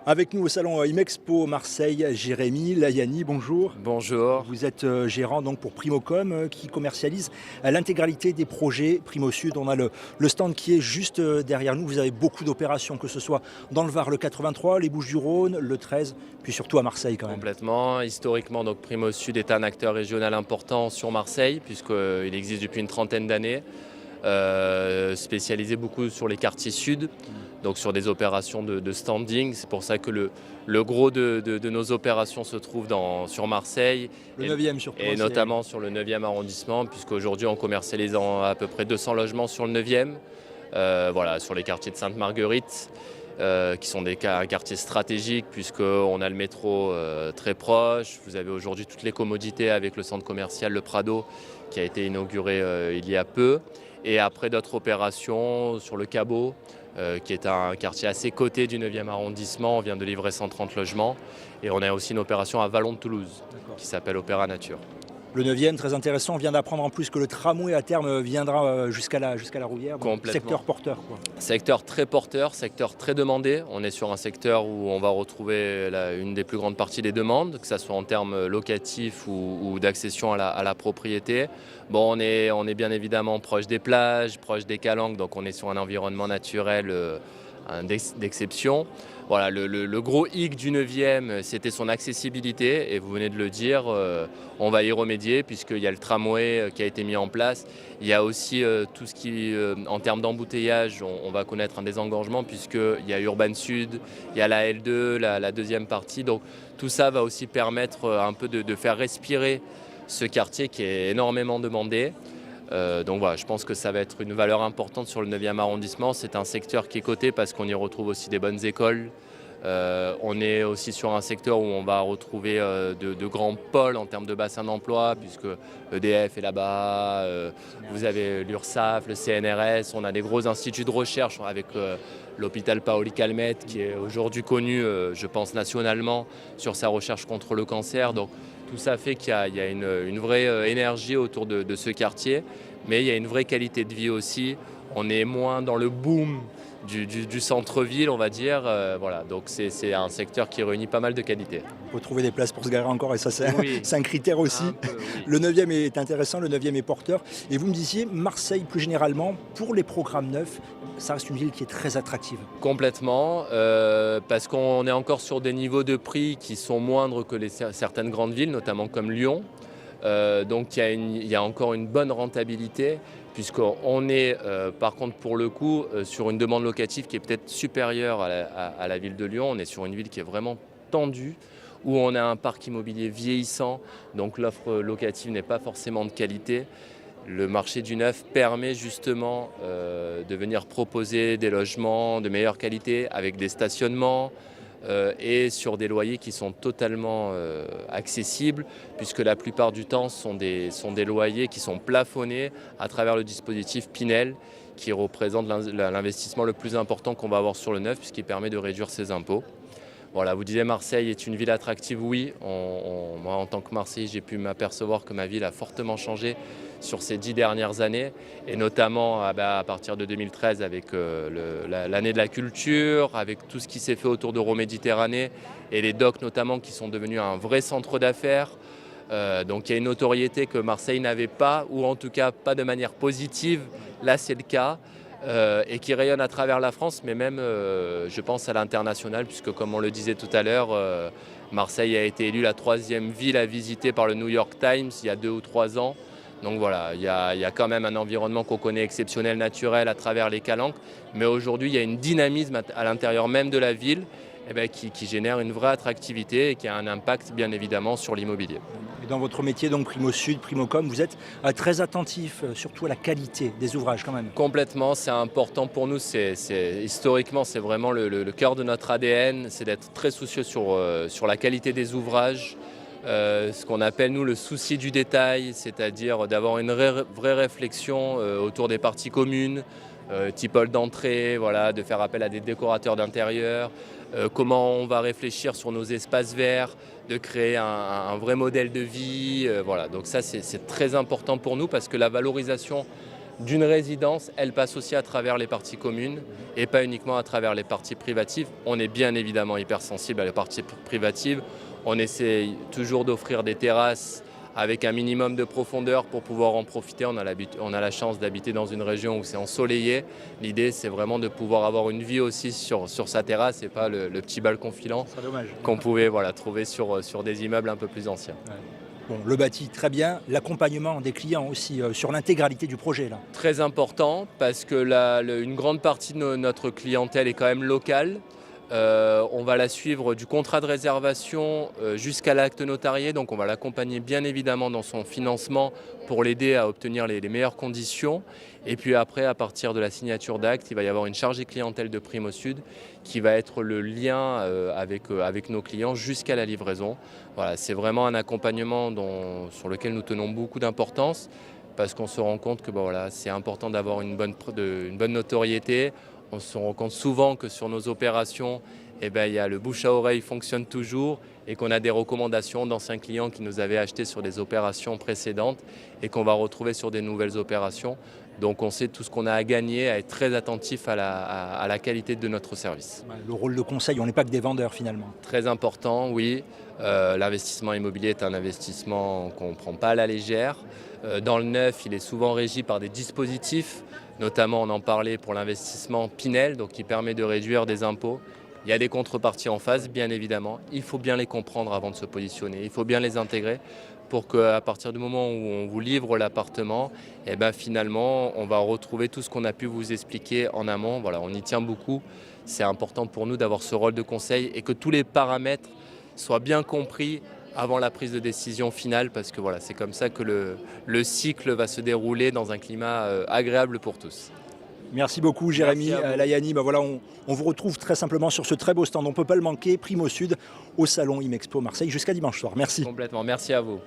Avec nous au salon Imexpo Marseille, Jérémy Layani, bonjour. Bonjour. Vous êtes gérant donc pour Primocom qui commercialise l'intégralité des projets Primo Sud. On a le stand qui est juste derrière nous. Vous avez beaucoup d'opérations, que ce soit dans le Var, le 83, les Bouches-du-Rhône, le 13, puis surtout à Marseille quand même. Complètement. Historiquement, donc Primo Sud est un acteur régional important sur Marseille, puisqu'il existe depuis une trentaine d'années, spécialisé beaucoup sur les quartiers sud, donc sur des opérations de standing. C'est pour ça que le gros de nos opérations se trouve sur Marseille. Le 9e surtout. Et notamment sur le 9e arrondissement, puisqu'aujourd'hui on commercialise à peu près 200 logements sur le 9e, sur les quartiers de Sainte-Marguerite. Qui sont un quartier stratégique puisqu'on a le métro très proche. Vous avez aujourd'hui toutes les commodités avec le centre commercial Le Prado qui a été inauguré il y a peu. Et après d'autres opérations sur le Cabot, qui est un quartier assez coté du 9e arrondissement. On vient de livrer 130 logements. Et on a aussi une opération à Vallon de Toulouse qui s'appelle Opéra Nature. Le 9e, très intéressant. On vient d'apprendre en plus que le tramway à terme viendra jusqu'à la Rouvière. Secteur porteur, quoi. Secteur très porteur, secteur très demandé. On est sur un secteur où on va retrouver une des plus grandes parties des demandes, que ce soit en termes locatifs ou d'accession à la propriété. Bon, on est bien évidemment proche des plages, proche des calanques, donc on est sur un environnement naturel d'exception. Voilà, le gros hic du 9e, c'était son accessibilité, et vous venez de le dire, on va y remédier puisqu'il y a le tramway qui a été mis en place. Il y a aussi tout ce qui, en termes d'embouteillage, on va connaître un désengorgement puisqu'il y a Urban Sud, il y a la L2, la deuxième partie. Donc tout ça va aussi permettre un peu de faire respirer ce quartier qui est énormément demandé. Donc voilà, je pense que ça va être une valeur importante sur le 9e arrondissement. C'est un secteur qui est coté parce qu'on y retrouve aussi des bonnes écoles. On est aussi sur un secteur où on va retrouver de grands pôles en termes de bassin d'emploi, puisque EDF est là-bas, vous avez l'URSSAF, le CNRS, on a des gros instituts de recherche avec l'hôpital Paoli Calmette qui est aujourd'hui connu, je pense, nationalement sur sa recherche contre le cancer. Donc, tout ça fait qu'il y a une vraie énergie autour de ce quartier, mais il y a une vraie qualité de vie aussi. On est moins dans le boom du centre-ville, on va dire. Voilà. Donc c'est un secteur qui réunit pas mal de qualités. Il faut trouver des places pour se garer encore, et ça c'est un critère aussi. Peu, oui. Le 9e est intéressant, le 9e est porteur. Et vous me disiez, Marseille plus généralement, pour les programmes neufs, ça reste une ville qui est très attractive. Complètement, parce qu'on est encore sur des niveaux de prix qui sont moindres que certaines grandes villes, notamment comme Lyon. Donc il y a encore une bonne rentabilité, puisqu'on est par contre pour le coup sur une demande locative qui est peut-être supérieure à la ville de Lyon. On est sur une ville qui est vraiment tendue, où on a un parc immobilier vieillissant, donc l'offre locative n'est pas forcément de qualité. Le marché du neuf permet justement de venir proposer des logements de meilleure qualité avec des stationnements et sur des loyers qui sont totalement accessibles, puisque la plupart du temps sont des loyers qui sont plafonnés à travers le dispositif Pinel, qui représente l'investissement le plus important qu'on va avoir sur le neuf, puisqu'il permet de réduire ses impôts. Voilà, vous disiez Marseille est une ville attractive, oui. Moi, en tant que Marseillais, j'ai pu m'apercevoir que ma ville a fortement changé sur ces 10 dernières années, et notamment à partir de 2013 avec l'année de la culture, avec tout ce qui s'est fait autour d'Euroméditerranée et les docks notamment qui sont devenus un vrai centre d'affaires. Donc il y a une notoriété que Marseille n'avait pas, ou en tout cas pas de manière positive. Là, c'est le cas. Et qui rayonne à travers la France, mais même, je pense, à l'international, puisque comme on le disait tout à l'heure, Marseille a été élue la 3e ville à visiter par le New York Times il y a 2 ou 3 ans. Donc voilà, il y a quand même un environnement qu'on connaît exceptionnel, naturel, à travers les calanques, mais aujourd'hui, il y a une dynamisme à l'intérieur même de la ville qui génère une vraie attractivité et qui a un impact, bien évidemment, sur l'immobilier. Et dans votre métier, donc Primo Sud, Primocom, vous êtes très attentif, surtout à la qualité des ouvrages quand même. Complètement, c'est important pour nous. Historiquement, c'est vraiment le cœur de notre ADN, c'est d'être très soucieux sur la qualité des ouvrages. Ce qu'on appelle nous le souci du détail, c'est-à-dire d'avoir une vraie réflexion autour des parties communes, type hall d'entrée, voilà, de faire appel à des décorateurs d'intérieur, comment on va réfléchir sur nos espaces verts, de créer un vrai modèle de vie. Voilà. Donc ça, c'est très important pour nous parce que la valorisation d'une résidence, elle passe aussi à travers les parties communes et pas uniquement à travers les parties privatives. On est bien évidemment hypersensible à les parties privatives. On essaie toujours d'offrir des terrasses avec un minimum de profondeur pour pouvoir en profiter. On a la chance d'habiter dans une région où c'est ensoleillé. L'idée, c'est vraiment de pouvoir avoir une vie aussi sur sa terrasse et pas le petit balcon filant qu'on pouvait trouver sur des immeubles un peu plus anciens. Ouais. Bon, le bâti, très bien. L'accompagnement des clients aussi sur l'intégralité du projet, là. Très important parce que une grande partie de notre clientèle est quand même locale. On va la suivre du contrat de réservation jusqu'à l'acte notarié, donc on va l'accompagner bien évidemment dans son financement pour l'aider à obtenir les meilleures conditions. Et puis après, à partir de la signature d'acte, il va y avoir une chargée clientèle de Primo Sud qui va être le lien avec nos clients jusqu'à la livraison. Voilà, c'est vraiment un accompagnement sur lequel nous tenons beaucoup d'importance parce qu'on se rend compte que c'est important d'avoir une bonne notoriété. On se rend compte souvent que sur nos opérations, il y a le bouche à oreille fonctionne toujours et qu'on a des recommandations d'anciens clients qui nous avaient acheté sur des opérations précédentes et qu'on va retrouver sur des nouvelles opérations. Donc on sait tout ce qu'on a à gagner, à être très attentif à la qualité de notre service. Le rôle de conseil, on n'est pas que des vendeurs finalement. Très important, oui. L'investissement immobilier est un investissement qu'on ne prend pas à la légère. Dans le neuf, il est souvent régi par des dispositifs. Notamment, on en parlait pour l'investissement Pinel, donc qui permet de réduire des impôts. Il y a des contreparties en face, bien évidemment. Il faut bien les comprendre avant de se positionner. Il faut bien les intégrer pour qu'à partir du moment où on vous livre l'appartement, finalement, on va retrouver tout ce qu'on a pu vous expliquer en amont. Voilà, on y tient beaucoup. C'est important pour nous d'avoir ce rôle de conseil et que tous les paramètres soient bien compris avant la prise de décision finale, parce que c'est comme ça que le cycle va se dérouler dans un climat agréable pour tous. Merci beaucoup Jérémy Layani. On vous retrouve très simplement sur ce très beau stand, on ne peut pas le manquer, Primo Sud, au salon IMEXPO Marseille jusqu'à dimanche soir. Merci. Complètement, merci à vous.